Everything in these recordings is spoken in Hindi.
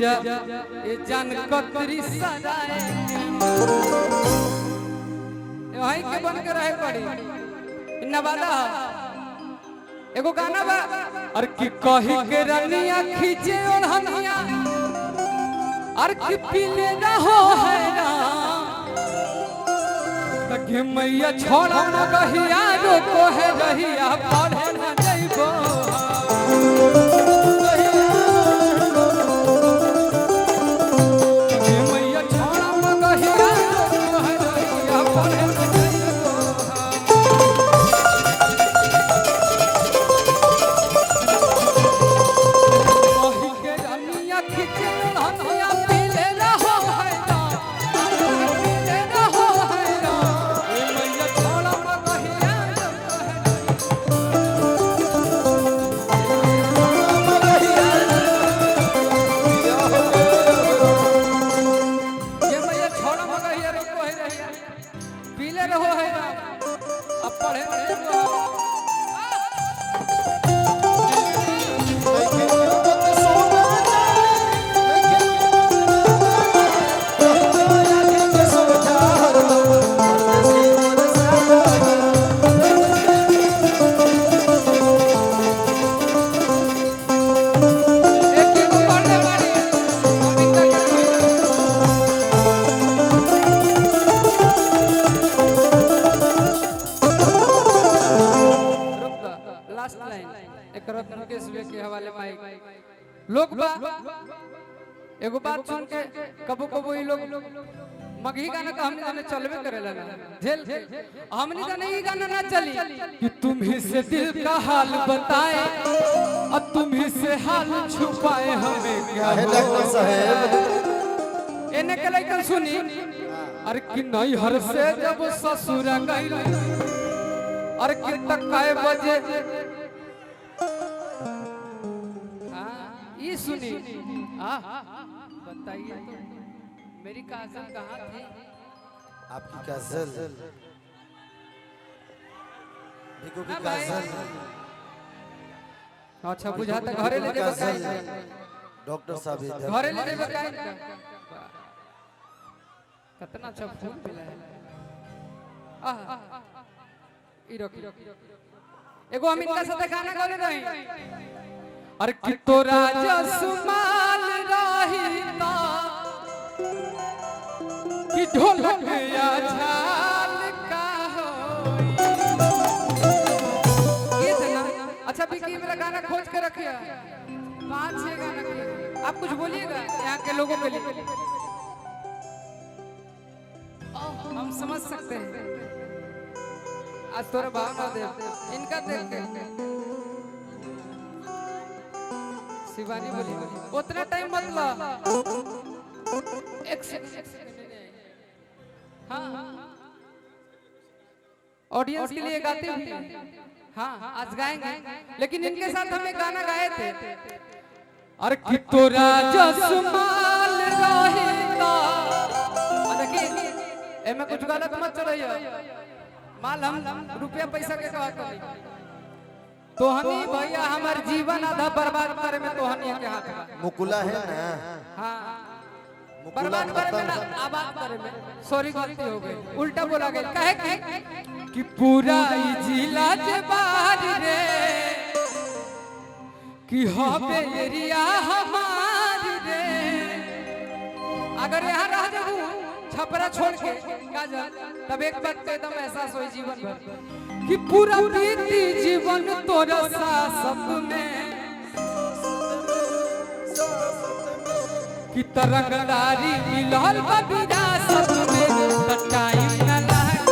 ये जान कतरी सजाए वहीं के बन के रहे पड़ी नवादा एगो गाना बा और की कही के रनिया खींचे ओढ़निया और की पीले ना हो है ना तके मैया छोड़ा ना कहिया रोको है रहिया पढ़े ना जइबो पीले रहो है अब पढ़े के हवाले लोग एगो बात सुन के कबो कबो ये लोग मगही गाना तो हमने गाने चलवे करेला ना झेल हमने गाने ये गाना ना चली कि तुम ही से दिल का हाल बताए और तुम ही से हाल छुपाए हमें क्या है डॉक्टर साहब एने के लइकन सुनी अरे कि नहीं हर से जब ससुर गई अरे कि तक काय बजे ये सुनी बताइए तो मेरी काजल कहाँ थी आपकी काजल देखो की काजल अच्छा बुझाता घरे ले जाए डॉक्टर साहब घरे ले जाए कितना अच्छा फूल मिला है एगो हम इनका साथ गाना गाने रही और कि तोरा जसमाल रहीता कि ढोलक या झाल का होई इतना अच्छा बिकी मेरा गाना खोज के रखिए 5-6 गाना के आप कुछ बोलिएगा यहाँ के लोगों के लिए हम समझ सकते हैं आज तोरा भावना दे इनका देख के शिवानी बोली उतना टाइम मतलब ऑडियंस के लिए गाते भी हाँ आज गाएंगे लेकिन इनके साथ हम एक गाना गाए थे अरे कि तोरा जसमाल रहीता देखिए एमे कुछ गलत मत चलिए माल हम रुपया पैसा के बात करी तोहनी भैया हमार जीवन आधा बर्बाद करे में तोहनी के हाथ में मुकुला है ना हां बर्बाद करे में ना आबाद करे में सॉरी गलती हो गई उल्टा बोला गया काहे कि पूरा ई जिला के बाहर रे कि हबे एरिया हमार रे अगर यहां रह जाबू छपरा छोड़ के काजल तब एक बात पे एकदम एहसास होई जीवन भर कि पूरा बीती जीवन तोरा सासत में कि तरंगदारी मिलल बा विरासत में त टाइम न लागी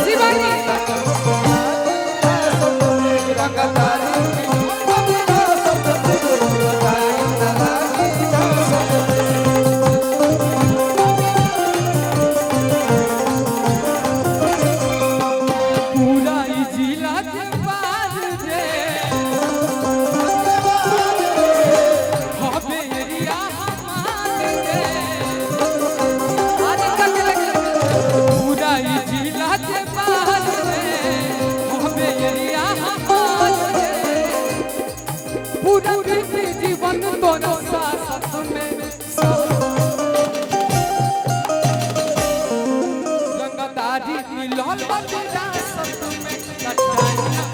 शिवानी तरंगदारी हबे एरिया हमारे पूरा कृति जीवन दोनों साथ में गंगादारी मिलल बदला सब में कटाइया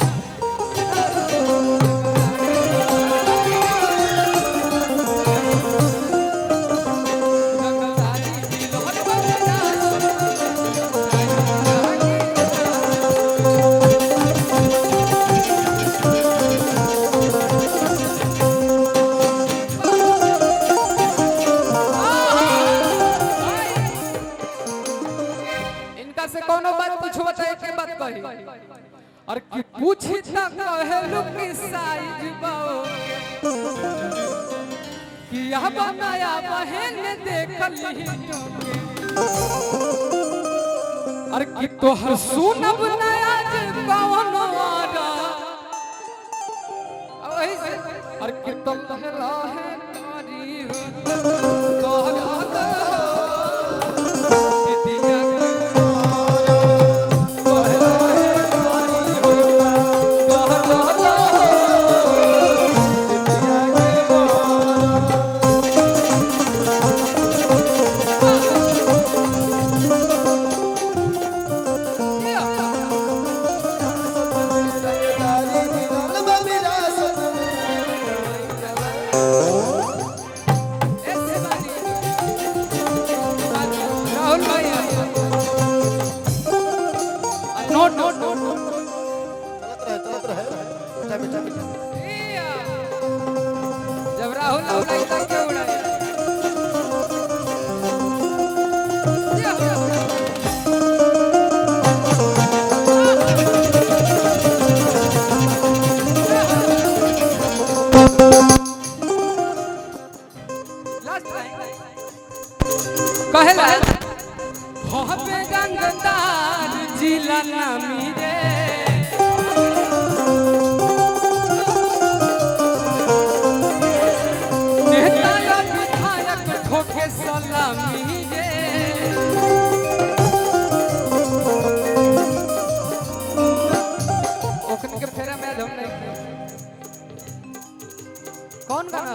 से कोनो बात पूछो बताए के बात कही और कि पूछी त कहे लुक साइज बाओ कि यह बनाया बहन देख ली और कि तोहर सुनब नया जे कौन वाला वही से और कि तो लहरा है कारी तोहर जब राहुल उड़ाई तक के उड़ाई कहेला भवे गंगदार जिला नामी रे सलामी रे ओखन के फेरा में हम नहीं कौन गाना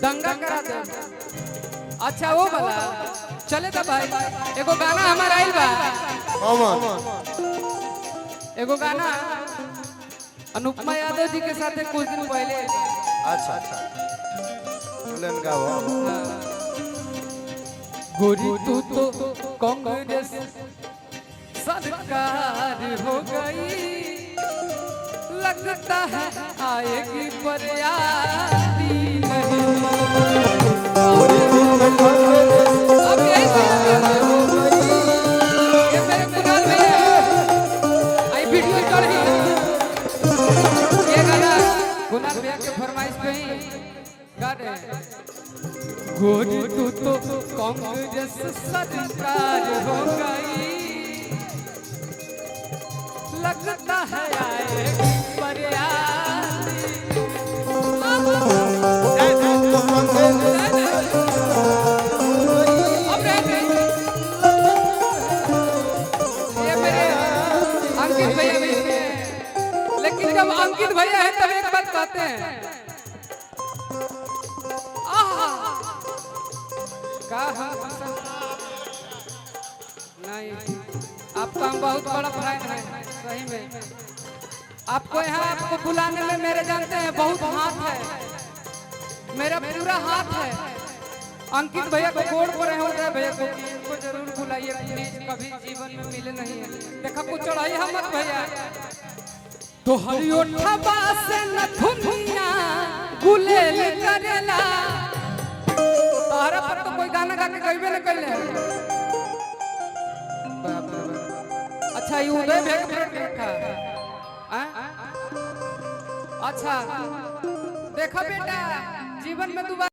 दंगा करा दे अच्छा वो वाला चले तो भाई एगो गाना हमारा आइल बा एगो गाना अनुपमा यादव जी के साथ कुछ दिन पहले अच्छा गाओ गोरी तू तो कांग्रेस सरकार हो गई लगता है आएगी बरियाती नहीं अब यही ये मेरे कुनाल भैया आई वीडियो चल रही है ये गाना कुनाल भैया के फरमाइश पे ही गा रहे हैं गोरी तू तो कांग्रेस सरकार हो गई लगता है आएगी बरियाती ये मेरे अंकित भैया भी हैं लेकिन जब अंकित भैया है तब एक बात कहते हैं नहीं आपका हम बहुत बड़ा फैन है सही में आपको यहाँ आपको बुलाने में मेरे जानते हैं बहुत हाथ है मेरा पूरा हाथ है अंकित भैया को गोड़ पर हो गए भैया को इनको जरूर बुलाइए प्लीज कभी जीवन में मिले नहीं है देखा कुछ चढ़ाई हम मत भैया तो हरियो ठबा से न धुनिया गुलेल करेला तारा पर तो कोई गाना गा के गईबे न कर ले अच्छा ये उदय भेग रखा अच्छा देखा बेटा जीवन में दोबारा